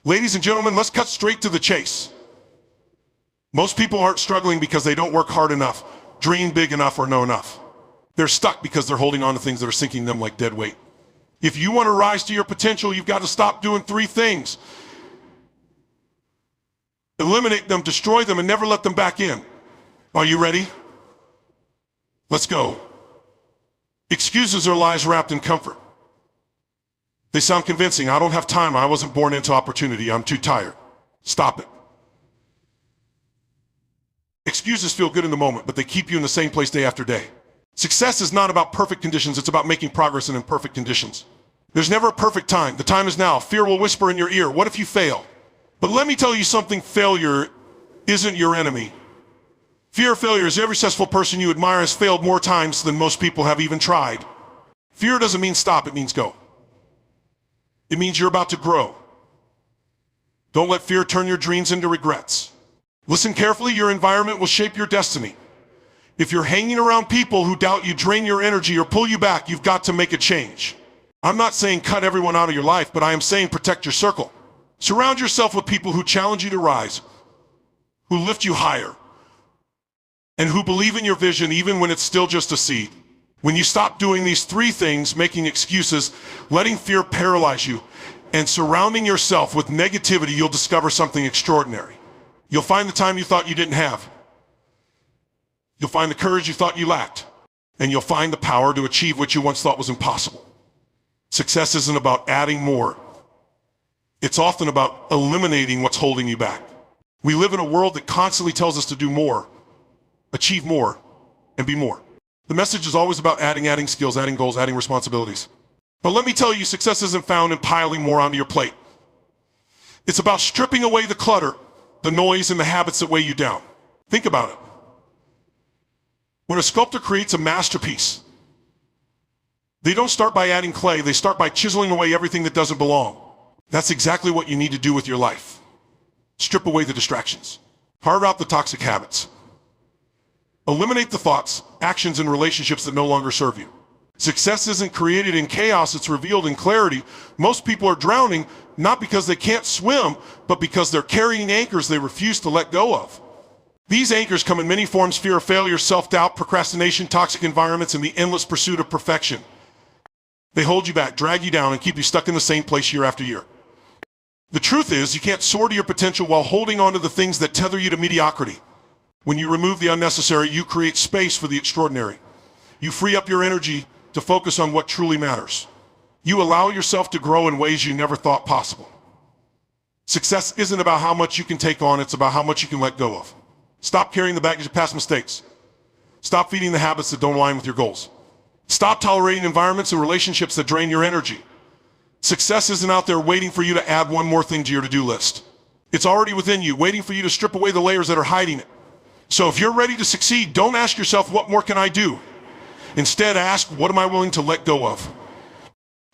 Ladies and gentlemen, let's cut straight to the chase. Most people aren't struggling because they don't work hard enough, dream big enough, or know enough. They're stuck because they're holding on to things that are sinking them like dead weight. If you want to rise to your potential, you've got to stop doing three things. Eliminate them, destroy them, and never let them back in. Are you ready? Let's go. Excuses are lies wrapped in comfort. They sound convincing. I don't have time. I wasn't born into opportunity. I'm too tired. Stop it. Excuses feel good in the moment, but they keep you in the same place day after day. Success is not about perfect conditions. It's about making progress in imperfect conditions. There's never a perfect time. The time is now. Fear will whisper in your ear, what if you fail? But let me tell you something, failure isn't your enemy. Fear of failure is every successful person you admire has failed more times than most people have even tried. Fear doesn't mean stop, it means go. It means you're about to grow. Don't let fear turn your dreams into regrets. Listen carefully, your environment will shape your destiny. If you're hanging around people who doubt you, drain your energy, or pull you back, you've got to make a change. I'm not saying cut everyone out of your life, but I am saying protect your circle. Surround yourself with people who challenge you to rise, who lift you higher, and who believe in your vision even when it's still just a seed. When you stop doing these three things, making excuses, letting fear paralyze you, and surrounding yourself with negativity, you'll discover something extraordinary. You'll find the time you thought you didn't have. You'll find the courage you thought you lacked. And you'll find the power to achieve what you once thought was impossible. Success isn't about adding more. It's often about eliminating what's holding you back. We live in a world that constantly tells us to do more, achieve more, and be more. The message is always about adding skills, adding goals, adding responsibilities. But let me tell you, success isn't found in piling more onto your plate. It's about stripping away the clutter, the noise, and the habits that weigh you down. Think about it. When a sculptor creates a masterpiece, they don't start by adding clay, they start by chiseling away everything that doesn't belong. That's exactly what you need to do with your life. Strip away the distractions. Carve out the toxic habits. Eliminate the thoughts, actions, and relationships that no longer serve you. Success isn't created in chaos, it's revealed in clarity. Most people are drowning, not because they can't swim, but because they're carrying anchors they refuse to let go of. These anchors come in many forms: fear of failure, self-doubt, procrastination, toxic environments, and the endless pursuit of perfection. They hold you back, drag you down, and keep you stuck in the same place year after year. The truth is, you can't soar to your potential while holding on to the things that tether you to mediocrity. When you remove the unnecessary, you create space for the extraordinary. You free up your energy to focus on what truly matters. You allow yourself to grow in ways you never thought possible. Success isn't about how much you can take on, it's about how much you can let go of. Stop carrying the baggage of past mistakes. Stop feeding the habits that don't align with your goals. Stop tolerating environments and relationships that drain your energy. Success isn't out there waiting for you to add one more thing to your to-do list. It's already within you, waiting for you to strip away the layers that are hiding it. So if you're ready to succeed, don't ask yourself, what more can I do? Instead, ask, what am I willing to let go of?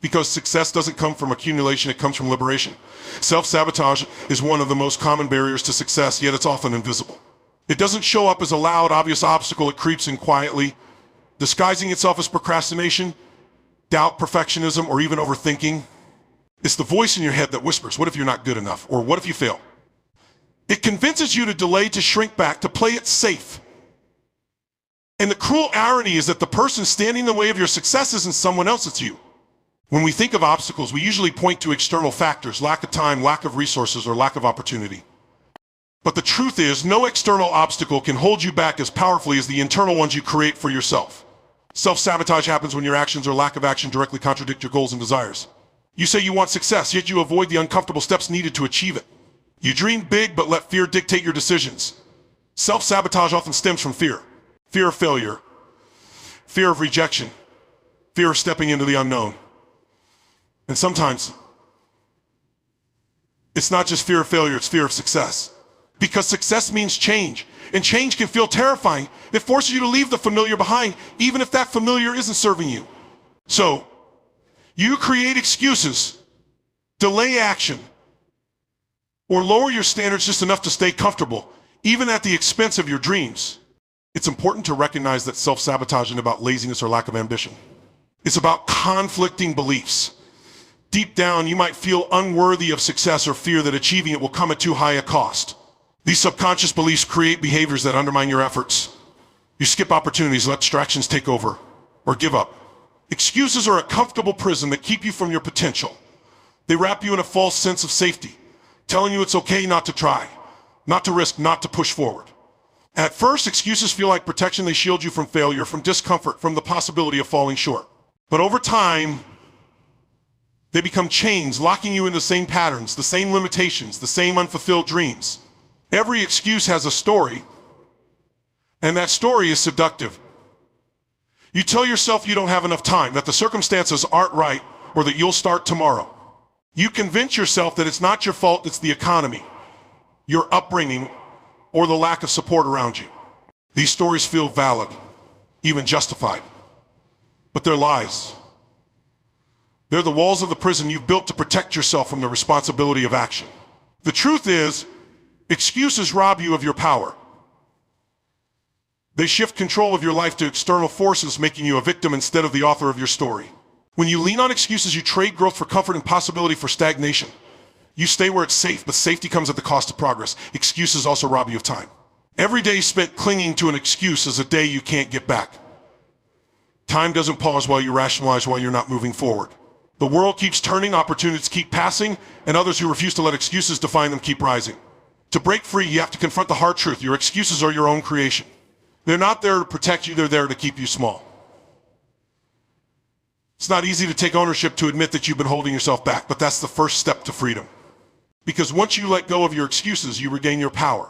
Because success doesn't come from accumulation, it comes from liberation. Self-sabotage is one of the most common barriers to success, yet it's often invisible. It doesn't show up as a loud, obvious obstacle, it creeps in quietly, disguising itself as procrastination, doubt, perfectionism, or even overthinking. It's the voice in your head that whispers, what if you're not good enough? Or what if you fail? It convinces you to delay, to shrink back, to play it safe. And the cruel irony is that the person standing in the way of your success isn't someone else, it's you. When we think of obstacles, we usually point to external factors, lack of time, lack of resources, or lack of opportunity. But the truth is, no external obstacle can hold you back as powerfully as the internal ones you create for yourself. Self-sabotage happens when your actions or lack of action directly contradict your goals and desires. You say you want success, yet you avoid the uncomfortable steps needed to achieve it. You dream big, but let fear dictate your decisions. Self-sabotage often stems from fear. Fear of failure, fear of rejection, fear of stepping into the unknown. And sometimes, it's not just fear of failure, it's fear of success. Because success means change, and change can feel terrifying. It forces you to leave the familiar behind, even if that familiar isn't serving you. So, you create excuses, delay action, or lower your standards just enough to stay comfortable, even at the expense of your dreams. It's important to recognize that self-sabotage isn't about laziness or lack of ambition. It's about conflicting beliefs. Deep down, you might feel unworthy of success or fear that achieving it will come at too high a cost. These subconscious beliefs create behaviors that undermine your efforts. You skip opportunities, let distractions take over, or give up. Excuses are a comfortable prison that keep you from your potential. They wrap you in a false sense of safety, telling you it's okay not to try, not to risk, not to push forward. At first, excuses feel like protection. They shield you from failure, from discomfort, from the possibility of falling short. But over time, they become chains, locking you in the same patterns, the same limitations, the same unfulfilled dreams. Every excuse has a story, and that story is seductive. You tell yourself you don't have enough time, that the circumstances aren't right, or that you'll start tomorrow. You convince yourself that it's not your fault, it's the economy, your upbringing, or the lack of support around you. These stories feel valid, even justified, but they're lies. They're the walls of the prison you've built to protect yourself from the responsibility of action. The truth is, excuses rob you of your power. They shift control of your life to external forces, making you a victim instead of the author of your story. When you lean on excuses, you trade growth for comfort and possibility for stagnation. You stay where it's safe, but safety comes at the cost of progress. Excuses also rob you of time. Every day spent clinging to an excuse is a day you can't get back. Time doesn't pause while you rationalize why you're not moving forward. The world keeps turning, opportunities keep passing, and others who refuse to let excuses define them keep rising. To break free, you have to confront the hard truth. Your excuses are your own creation. They're not there to protect you, they're there to keep you small. It's not easy to take ownership to admit that you've been holding yourself back, but that's the first step to freedom. Because once you let go of your excuses, you regain your power.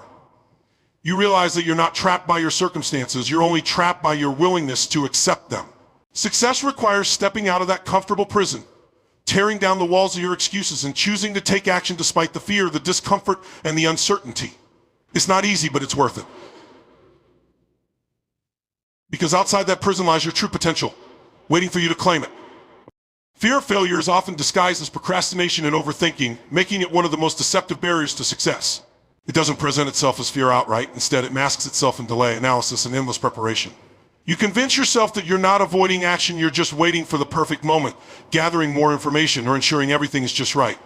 You realize that you're not trapped by your circumstances, you're only trapped by your willingness to accept them. Success requires stepping out of that comfortable prison, tearing down the walls of your excuses, and choosing to take action despite the fear, the discomfort, and the uncertainty. It's not easy, but it's worth it. Because outside that prison lies your true potential, waiting for you to claim it. Fear of failure is often disguised as procrastination and overthinking, making it one of the most deceptive barriers to success. It doesn't present itself as fear outright. Instead, it masks itself in delay, analysis, and endless preparation. You convince yourself that you're not avoiding action, you're just waiting for the perfect moment, gathering more information, or ensuring everything is just right.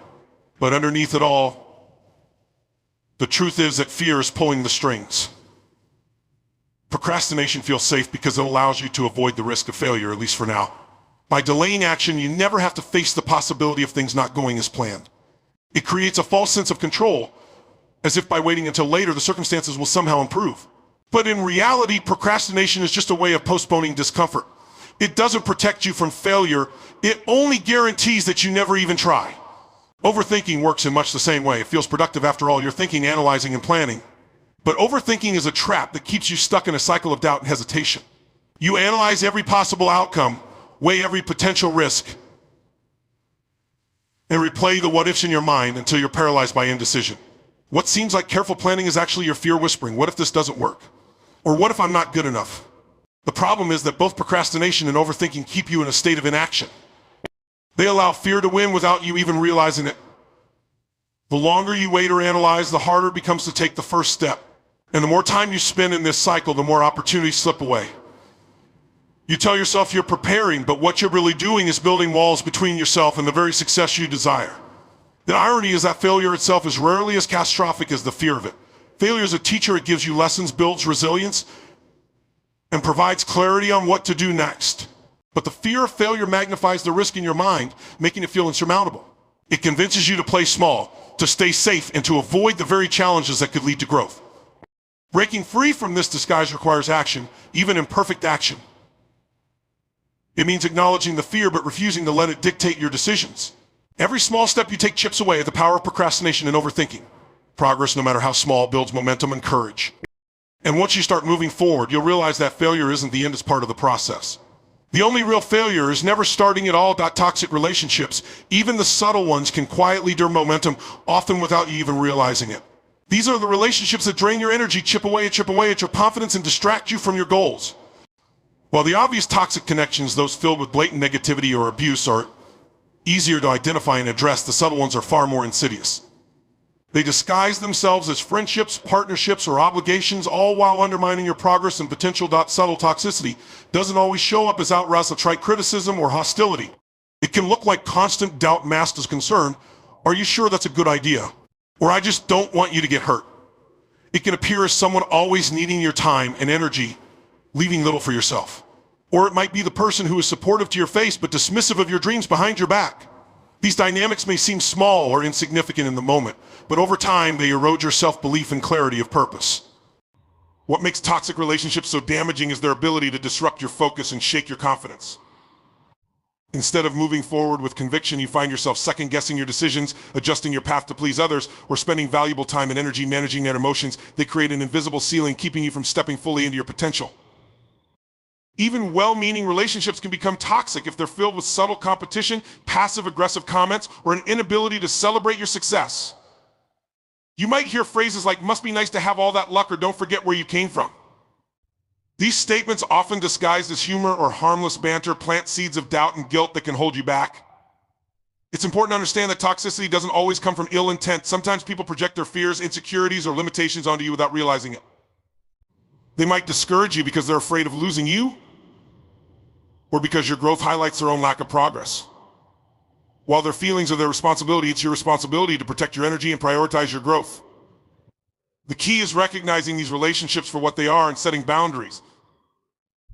But underneath it all, the truth is that fear is pulling the strings. Procrastination feels safe because it allows you to avoid the risk of failure, at least for now. By delaying action, you never have to face the possibility of things not going as planned. It creates a false sense of control, as if by waiting until later, the circumstances will somehow improve. But in reality, procrastination is just a way of postponing discomfort. It doesn't protect you from failure. It only guarantees that you never even try. Overthinking works in much the same way. It feels productive after all. You're thinking, analyzing, and planning. But overthinking is a trap that keeps you stuck in a cycle of doubt and hesitation. You analyze every possible outcome, weigh every potential risk, and replay the what-ifs in your mind until you're paralyzed by indecision. What seems like careful planning is actually your fear whispering. What if this doesn't work? Or what if I'm not good enough? The problem is that both procrastination and overthinking keep you in a state of inaction. They allow fear to win without you even realizing it. The longer you wait or analyze, the harder it becomes to take the first step. And the more time you spend in this cycle, the more opportunities slip away. You tell yourself you're preparing, but what you're really doing is building walls between yourself and the very success you desire. The irony is that failure itself is rarely as catastrophic as the fear of it. Failure is a teacher. It gives you lessons, builds resilience, and provides clarity on what to do next. But the fear of failure magnifies the risk in your mind, making it feel insurmountable. It convinces you to play small, to stay safe, and to avoid the very challenges that could lead to growth. Breaking free from this disguise requires action, even imperfect action. It means acknowledging the fear but refusing to let it dictate your decisions. Every small step you take chips away at the power of procrastination and overthinking. Progress, no matter how small, builds momentum and courage. And once you start moving forward, you'll realize that failure isn't the end, it's part of the process. The only real failure is never starting at all. Toxic relationships, even the subtle ones, can quietly dim momentum, often without you even realizing it. These are the relationships that drain your energy, chip away at your confidence, and distract you from your goals. While the obvious toxic connections, those filled with blatant negativity or abuse, are easier to identify and address, the subtle ones are far more insidious. They disguise themselves as friendships, partnerships, or obligations, all while undermining your progress and potential. Subtle toxicity doesn't always show up as outright trite criticism or hostility. It can look like constant doubt masked as concern. Are you sure that's a good idea? Or I just don't want you to get hurt. It can appear as someone always needing your time and energy, leaving little for yourself. Or it might be the person who is supportive to your face but dismissive of your dreams behind your back. These dynamics may seem small or insignificant in the moment, but over time they erode your self-belief and clarity of purpose. What makes toxic relationships so damaging is their ability to disrupt your focus and shake your confidence. Instead of moving forward with conviction, you find yourself second-guessing your decisions, adjusting your path to please others, or spending valuable time and energy managing their emotions. They create an invisible ceiling, keeping you from stepping fully into your potential. Even well-meaning relationships can become toxic if they're filled with subtle competition, passive-aggressive comments, or an inability to celebrate your success. You might hear phrases like, "must be nice to have all that luck," or "don't forget where you came from." These statements, often disguised as humor or harmless banter, plant seeds of doubt and guilt that can hold you back. It's important to understand that toxicity doesn't always come from ill intent. Sometimes people project their fears, insecurities, or limitations onto you without realizing it. They might discourage you because they're afraid of losing you, or because your growth highlights their own lack of progress. While their feelings are their responsibility, it's your responsibility to protect your energy and prioritize your growth. The key is recognizing these relationships for what they are and setting boundaries.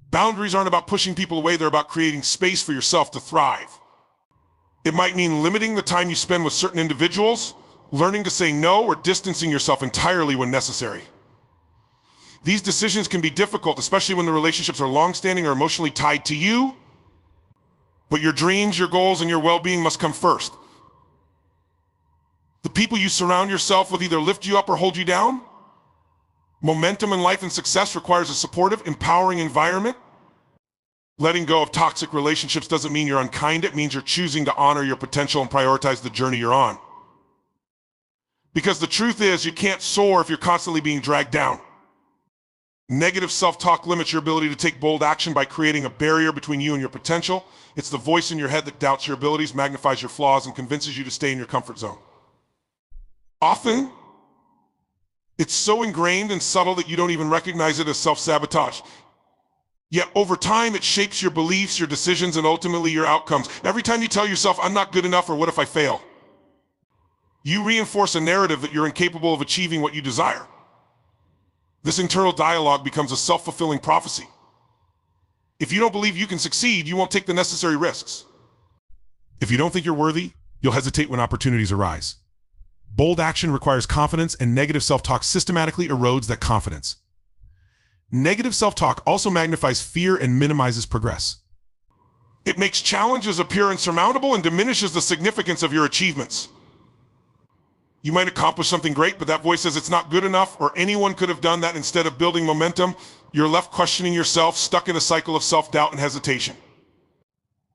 Boundaries aren't about pushing people away, they're about creating space for yourself to thrive. It might mean limiting the time you spend with certain individuals, learning to say no, or distancing yourself entirely when necessary. These decisions can be difficult, especially when the relationships are long-standing or emotionally tied to you, but your dreams, your goals, and your well-being must come first. The people you surround yourself with either lift you up or hold you down. Momentum in life and success requires a supportive, empowering environment. Letting go of toxic relationships doesn't mean you're unkind. It means you're choosing to honor your potential and prioritize the journey you're on. Because the truth is, you can't soar if you're constantly being dragged down. Negative self-talk limits your ability to take bold action by creating a barrier between you and your potential. It's the voice in your head that doubts your abilities, magnifies your flaws, and convinces you to stay in your comfort zone. Often, it's so ingrained and subtle that you don't even recognize it as self-sabotage. Yet over time, it shapes your beliefs, your decisions, and ultimately your outcomes. Every time you tell yourself, "I'm not good enough," or "what if I fail?" you reinforce a narrative that you're incapable of achieving what you desire. This internal dialogue becomes a self-fulfilling prophecy. If you don't believe you can succeed, you won't take the necessary risks. If you don't think you're worthy, you'll hesitate when opportunities arise. Bold action requires confidence, and negative self-talk systematically erodes that confidence. Negative self-talk also magnifies fear and minimizes progress. It makes challenges appear insurmountable and diminishes the significance of your achievements. You might accomplish something great, but that voice says it's not good enough, or anyone could have done that. Instead of building momentum, you're left questioning yourself, stuck in a cycle of self-doubt and hesitation.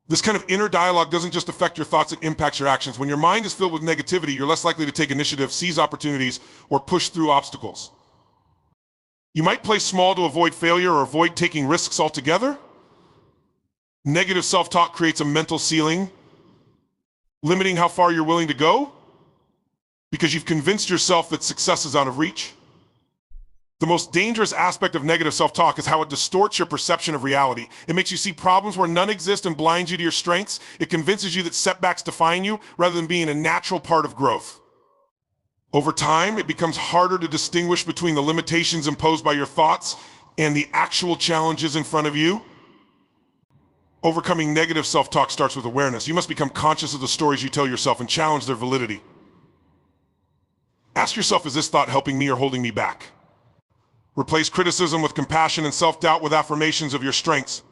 This kind of inner dialogue doesn't just affect your thoughts, it impacts your actions. When your mind is filled with negativity, you're less likely to take initiative, seize opportunities, or push through obstacles. You might play small to avoid failure or avoid taking risks altogether. Negative self-talk creates a mental ceiling, limiting how far you're willing to go, because you've convinced yourself that success is out of reach. The most dangerous aspect of negative self-talk is how it distorts your perception of reality. It makes you see problems where none exist and blinds you to your strengths. It convinces you that setbacks define you rather than being a natural part of growth. Over time, it becomes harder to distinguish between the limitations imposed by your thoughts and the actual challenges in front of you. Overcoming negative self-talk starts with awareness. You must become conscious of the stories you tell yourself and challenge their validity. Ask yourself, is this thought helping me or holding me back? Replace criticism with compassion and self-doubt with affirmations of your strengths.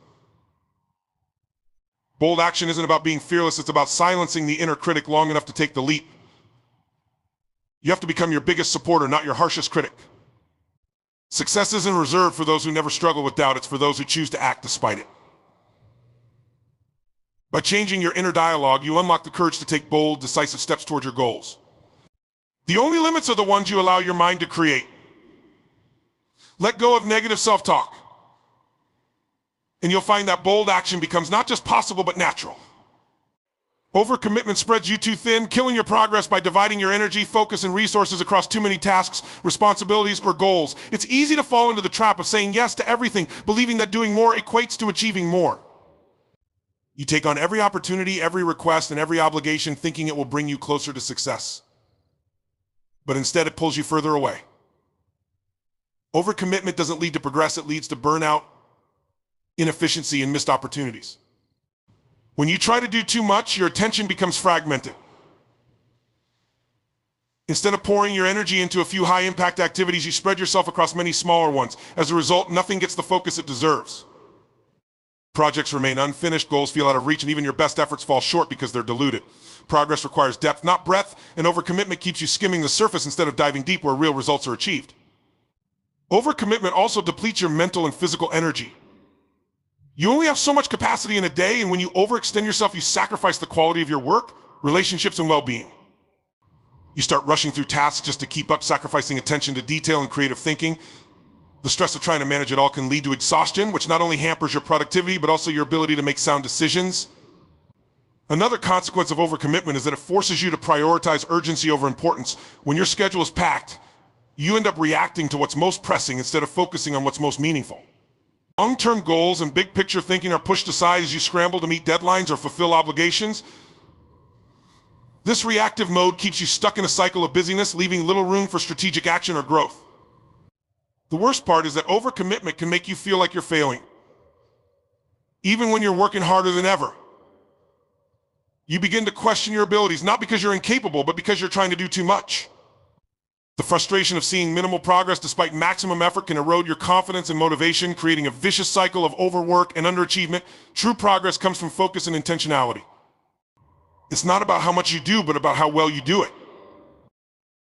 Bold action isn't about being fearless, it's about silencing the inner critic long enough to take the leap. You have to become your biggest supporter, not your harshest critic. Success isn't reserved for those who never struggle with doubt, it's for those who choose to act despite it. By changing your inner dialogue, you unlock the courage to take bold, decisive steps toward your goals. The only limits are the ones you allow your mind to create. Let go of negative self-talk, and you'll find that bold action becomes not just possible, but natural. Overcommitment spreads you too thin, killing your progress by dividing your energy, focus, and resources across too many tasks, responsibilities, or goals. It's easy to fall into the trap of saying yes to everything, believing that doing more equates to achieving more. You take on every opportunity, every request, and every obligation thinking it will bring you closer to success. But instead it pulls you further away. Overcommitment doesn't lead to progress, it leads to burnout, inefficiency, and missed opportunities. When you try to do too much, your attention becomes fragmented. Instead of pouring your energy into a few high-impact activities, you spread yourself across many smaller ones. As a result, nothing gets the focus it deserves. Projects remain unfinished, goals feel out of reach, and even your best efforts fall short because they're diluted. Progress requires depth, not breadth, and overcommitment keeps you skimming the surface instead of diving deep where real results are achieved. Overcommitment also depletes your mental and physical energy. You only have so much capacity in a day, and when you overextend yourself, you sacrifice the quality of your work, relationships, and well-being. You start rushing through tasks just to keep up, sacrificing attention to detail and creative thinking. The stress of trying to manage it all can lead to exhaustion, which not only hampers your productivity, but also your ability to make sound decisions. Another consequence of overcommitment is that it forces you to prioritize urgency over importance. When your schedule is packed, you end up reacting to what's most pressing instead of focusing on what's most meaningful. Long-term goals and big-picture thinking are pushed aside as you scramble to meet deadlines or fulfill obligations. This reactive mode keeps you stuck in a cycle of busyness, leaving little room for strategic action or growth. The worst part is that overcommitment can make you feel like you're failing, even when you're working harder than ever. You begin to question your abilities, not because you're incapable, but because you're trying to do too much. The frustration of seeing minimal progress despite maximum effort can erode your confidence and motivation, creating a vicious cycle of overwork and underachievement. True progress comes from focus and intentionality. It's not about how much you do, but about how well you do it.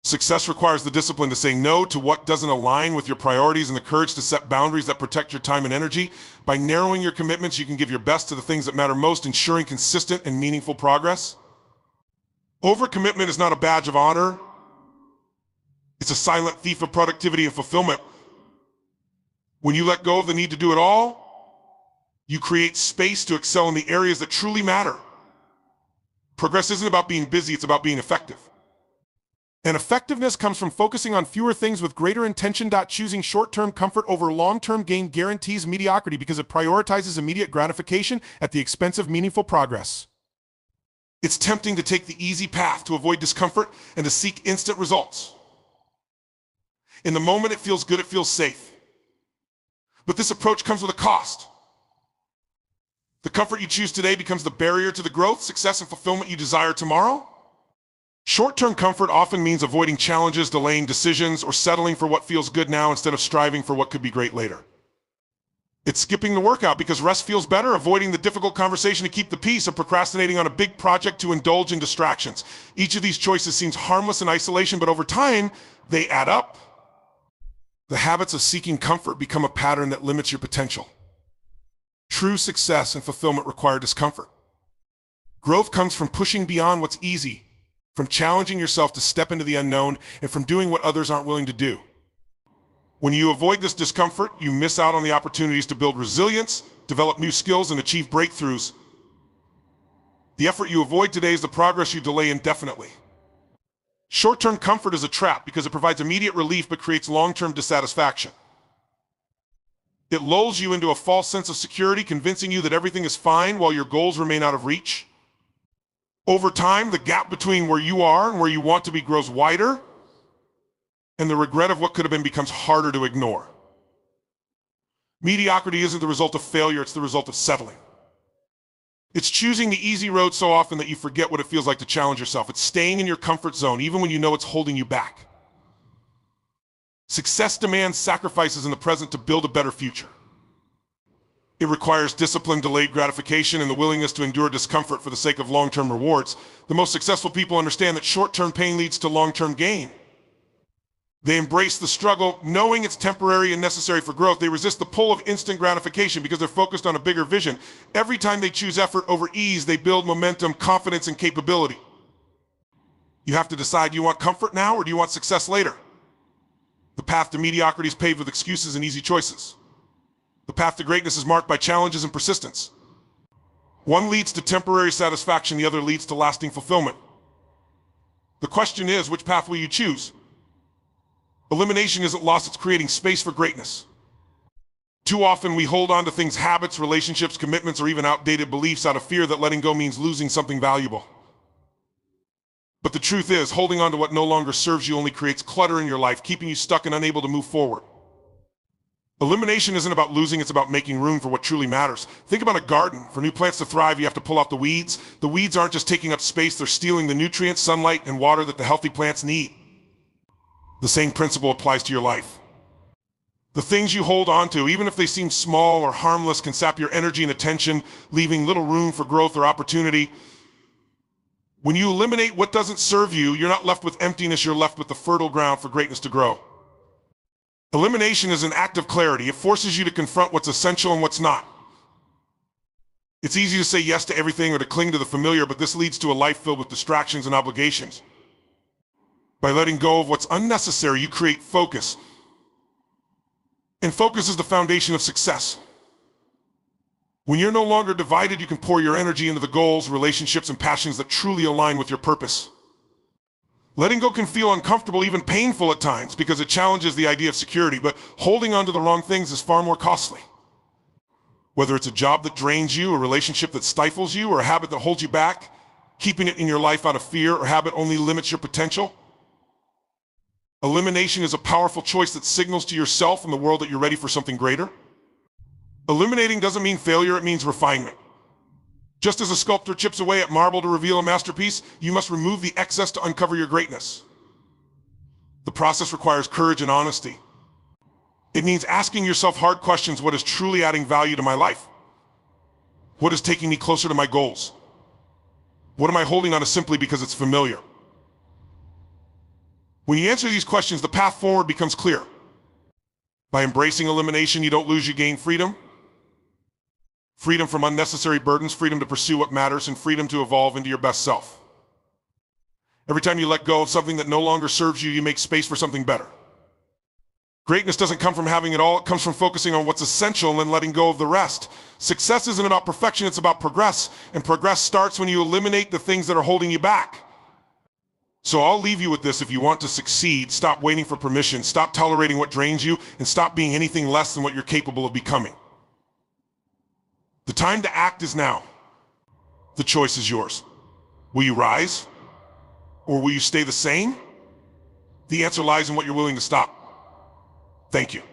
Success requires the discipline to say no to what doesn't align with your priorities and the courage to set boundaries that protect your time and energy. By narrowing your commitments, you can give your best to the things that matter most, ensuring consistent and meaningful progress. Overcommitment is not a badge of honor. It's a silent thief of productivity and fulfillment. When you let go of the need to do it all, you create space to excel in the areas that truly matter. Progress isn't about being busy, it's about being effective. And effectiveness comes from focusing on fewer things with greater intention. Choosing short-term comfort over long-term gain guarantees mediocrity because it prioritizes immediate gratification at the expense of meaningful progress. It's tempting to take the easy path to avoid discomfort and to seek instant results. In the moment it feels good, it feels safe. But this approach comes with a cost. The comfort you choose today becomes the barrier to the growth, success, and fulfillment you desire tomorrow. Short-term comfort often means avoiding challenges, delaying decisions, or settling for what feels good now instead of striving for what could be great later. It's skipping the workout because rest feels better, avoiding the difficult conversation to keep the peace, or procrastinating on a big project to indulge in distractions. Each of these choices seems harmless in isolation, but over time, they add up. The habits of seeking comfort become a pattern that limits your potential. True success and fulfillment require discomfort. Growth comes from pushing beyond what's easy, from challenging yourself to step into the unknown, and from doing what others aren't willing to do. When you avoid this discomfort, you miss out on the opportunities to build resilience, develop new skills, and achieve breakthroughs. The effort you avoid today is the progress you delay indefinitely. Short-term comfort is a trap because it provides immediate relief but creates long-term dissatisfaction. It lulls you into a false sense of security, convincing you that everything is fine while your goals remain out of reach. Over time, the gap between where you are and where you want to be grows wider, and the regret of what could have been becomes harder to ignore. Mediocrity isn't the result of failure, it's the result of settling. It's choosing the easy road so often that you forget what it feels like to challenge yourself. It's staying in your comfort zone even when you know it's holding you back. Success demands sacrifices in the present to build a better future. It requires discipline, delayed gratification, and the willingness to endure discomfort for the sake of long-term rewards. The most successful people understand that short-term pain leads to long-term gain. They embrace the struggle, knowing it's temporary and necessary for growth. They resist the pull of instant gratification because they're focused on a bigger vision. Every time they choose effort over ease, they build momentum, confidence, and capability. You have to decide, do you want comfort now or do you want success later? The path to mediocrity is paved with excuses and easy choices. The path to greatness is marked by challenges and persistence. One leads to temporary satisfaction, the other leads to lasting fulfillment. The question is, which path will you choose? Elimination isn't loss, it's creating space for greatness. Too often we hold on to things, habits, relationships, commitments, or even outdated beliefs out of fear that letting go means losing something valuable. But the truth is, holding on to what no longer serves you only creates clutter in your life, keeping you stuck and unable to move forward. Elimination isn't about losing, it's about making room for what truly matters. Think about a garden. For new plants to thrive, you have to pull out the weeds. The weeds aren't just taking up space, they're stealing the nutrients, sunlight, and water that the healthy plants need. The same principle applies to your life. The things you hold on to, even if they seem small or harmless, can sap your energy and attention, leaving little room for growth or opportunity. When you eliminate what doesn't serve you, you're not left with emptiness, you're left with the fertile ground for greatness to grow. Elimination is an act of clarity. It forces you to confront what's essential and what's not. It's easy to say yes to everything or to cling to the familiar, but this leads to a life filled with distractions and obligations. By letting go of what's unnecessary, you create focus. And focus is the foundation of success. When you're no longer divided, you can pour your energy into the goals, relationships, and passions that truly align with your purpose. Letting go can feel uncomfortable, even painful at times, because it challenges the idea of security, but holding on to the wrong things is far more costly. Whether it's a job that drains you, a relationship that stifles you, or a habit that holds you back, keeping it in your life out of fear or habit only limits your potential. Elimination is a powerful choice that signals to yourself and the world that you're ready for something greater. Eliminating doesn't mean failure, it means refinement. Just as a sculptor chips away at marble to reveal a masterpiece, you must remove the excess to uncover your greatness. The process requires courage and honesty. It means asking yourself hard questions. What is truly adding value to my life? What is taking me closer to my goals? What am I holding on to simply because it's familiar? When you answer these questions, the path forward becomes clear. By embracing elimination, you don't lose, you gain freedom. Freedom from unnecessary burdens, freedom to pursue what matters, and freedom to evolve into your best self. Every time you let go of something that no longer serves you, you make space for something better. Greatness doesn't come from having it all, it comes from focusing on what's essential and then letting go of the rest. Success isn't about perfection, it's about progress, and progress starts when you eliminate the things that are holding you back. So I'll leave you with this: if you want to succeed, stop waiting for permission, stop tolerating what drains you, and stop being anything less than what you're capable of becoming. The time to act is now. The choice is yours. Will you rise? Or will you stay the same? The answer lies in what you're willing to stop. Thank you.